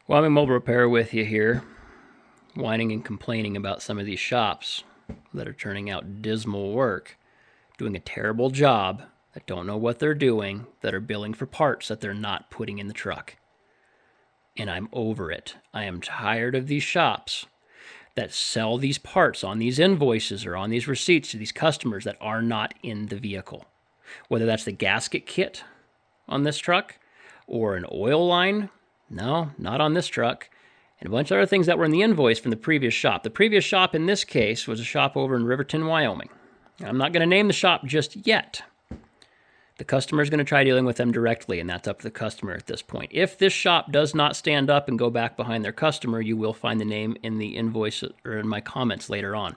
Well, I'm in mobile repair with you here, whining and complaining about some of these shops that are turning out dismal work, doing a terrible job, that don't know what they're doing, that are billing for parts that they're not putting in the truck. And I'm over it. I am tired of these shops that sell these parts on these invoices or on these receipts to these customers that are not in the vehicle. Whether that's the gasket kit on this truck or an oil line. No, not on this truck. And a bunch of other things that were in the invoice from the previous shop. The previous shop in this case was a shop over in Riverton, Wyoming. I'm not going to name the shop just yet. The customer is going to try dealing with them directly, and that's up to the customer at this point. If this shop does not stand up and go back behind their customer, you will find the name in the invoice or in my comments later on.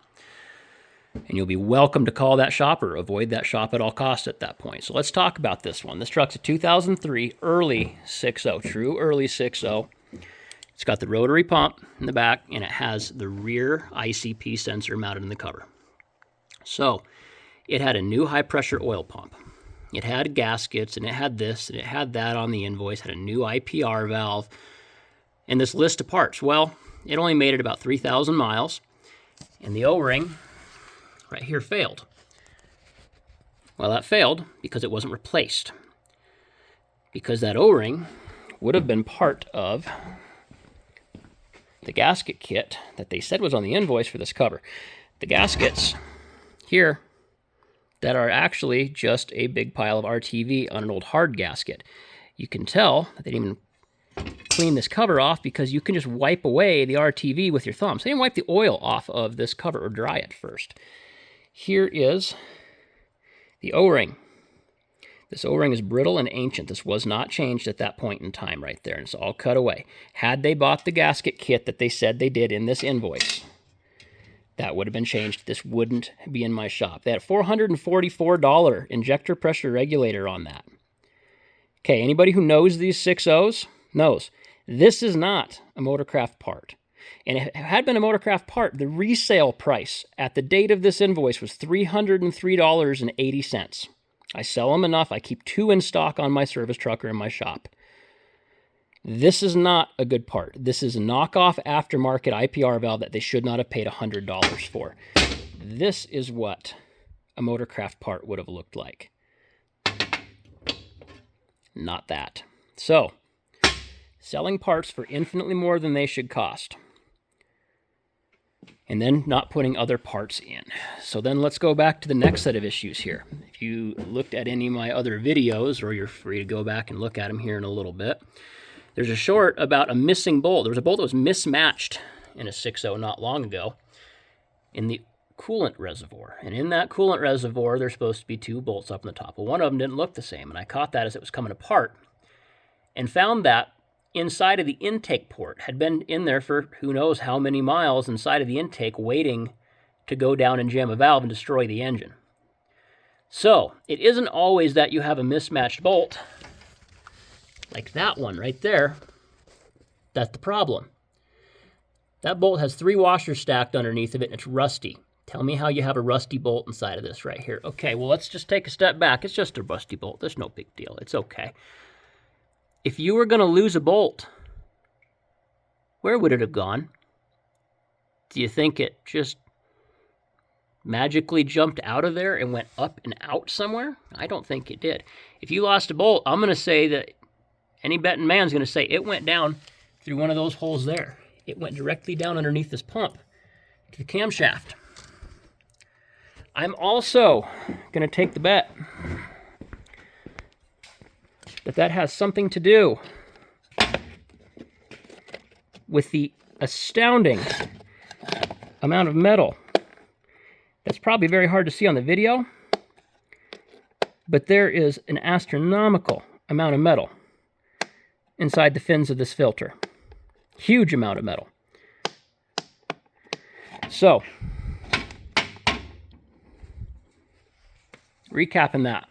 And you'll be welcome to call that shop or avoid that shop at all costs at that point. So let's talk about this one. This truck's a 2003 early 6.0, true early 6.0. It's got the rotary pump in the back, and it has the rear ICP sensor mounted in the cover. So it had a new high-pressure oil pump. It had gaskets, and it had this, and it had that on the invoice, had a new IPR valve, and this list of parts. Well, it only made it about 3,000 miles, and the O-ring right here failed. Well, that failed because it wasn't replaced. Because that O-ring would have been part of the gasket kit that they said was on the invoice for this cover. The gaskets here that are actually just a big pile of RTV on an old hard gasket. You can tell that they didn't even clean this cover off because you can just wipe away the RTV with your thumb. So they didn't wipe the oil off of this cover or dry it first. Here is the O-ring. This O-ring is brittle and ancient. This was not changed at that point in time right there, and it's all cut away. Had they bought the gasket kit that they said they did in this invoice, that would have been changed. This wouldn't be in my shop. They had a $444 injector pressure regulator on that. Okay, anybody who knows these 6.0s knows this is not a Motorcraft part. And if it had been a Motorcraft part, the resale price at the date of this invoice was $303.80. I sell them enough. I keep 2 in stock on my service truck or in my shop. This is not a good part. This is a knockoff aftermarket IPR valve that they should not have paid $100 for. This is what a Motorcraft part would have looked like. Not that. So, selling parts for infinitely more than they should cost. And then not putting other parts in. So then let's go back to the next set of issues here. If you looked at any of my other videos, or you're free to go back and look at them here in a little bit, there's a short about a missing bolt. There was a bolt that was mismatched in a 6.0 not long ago in the coolant reservoir. And in that coolant reservoir, there's supposed to be 2 bolts up on the top. Well, one of them didn't look the same, and I caught that as it was coming apart and found that inside of the intake port had been in there for who knows how many miles inside of the intake waiting to go down and jam a valve and destroy the engine. So it isn't always that you have a mismatched bolt like that one right there. That's the problem. That bolt has 3 washers stacked underneath of it, and it's rusty. Tell me how you have a rusty bolt inside of this right here. Okay, well, let's just take a step back. It's just a rusty bolt. There's no big deal. It's okay. If you were going to lose a bolt, where would it have gone? Do you think it just magically jumped out of there and went up and out somewhere? I don't think it did. If you lost a bolt, I'm going to say that any betting man's going to say it went down through one of those holes there. It went directly down underneath this pump to the camshaft. I'm also going to take the bet that has something to do with the astounding amount of metal. That's probably very hard to see on the video, but there is an astronomical amount of metal inside the fins of this filter. Huge amount of metal. So, recapping that.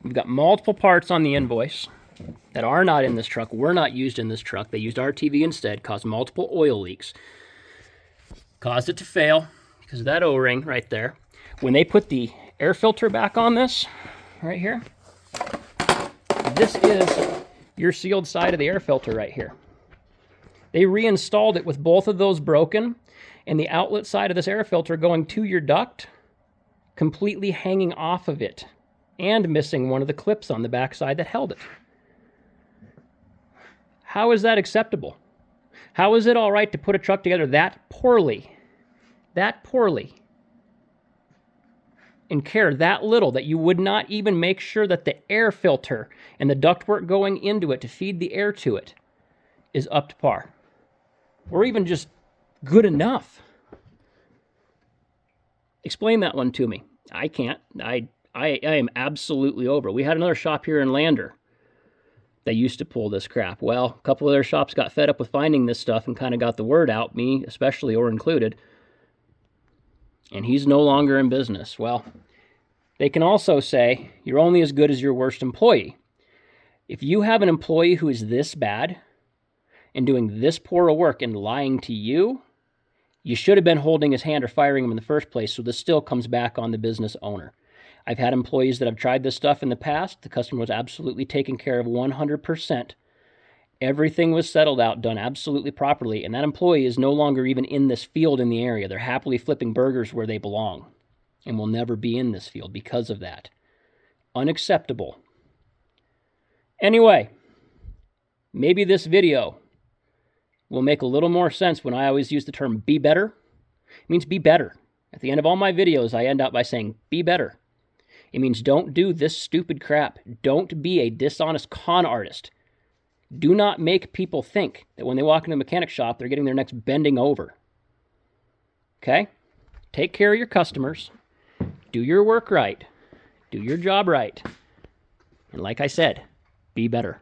We've got multiple parts on the invoice that are not in this truck, were not used in this truck. They used RTV instead, caused multiple oil leaks. Caused it to fail because of that O-ring right there. When they put the air filter back on this, right here, this is your sealed side of the air filter right here. They reinstalled it with both of those broken and the outlet side of this air filter going to your duct completely hanging off of it and missing one of the clips on the backside that held it. How is that acceptable? How is it all right to put a truck together that poorly, and care that little that you would not even make sure that the air filter and the ductwork going into it to feed the air to it is up to par, or even just good enough? Explain that one to me. I can't. I am absolutely over it. We had another shop here in Lander that used to pull this crap. Well, a couple of their shops got fed up with finding this stuff and kind of got the word out, me especially or included, and he's no longer in business. Well, they can also say you're only as good as your worst employee. If you have an employee who is this bad and doing this poor a work and lying to you, you should have been holding his hand or firing him in the first place, so this still comes back on the business owner. I've had employees that have tried this stuff in the past. The customer was absolutely taken care of 100%. Everything was settled out, done absolutely properly, and that employee is no longer even in this field in the area. They're happily flipping burgers where they belong and will never be in this field because of that. Unacceptable. Anyway, maybe this video will make a little more sense when I always use the term be better. It means be better. At the end of all my videos, I end out by saying be better. It means don't do this stupid crap. Don't be a dishonest con artist. Do not make people think that when they walk into a mechanic shop, they're getting their necks bending over. Okay? Take care of your customers. Do your work right. Do your job right. And like I said, be better.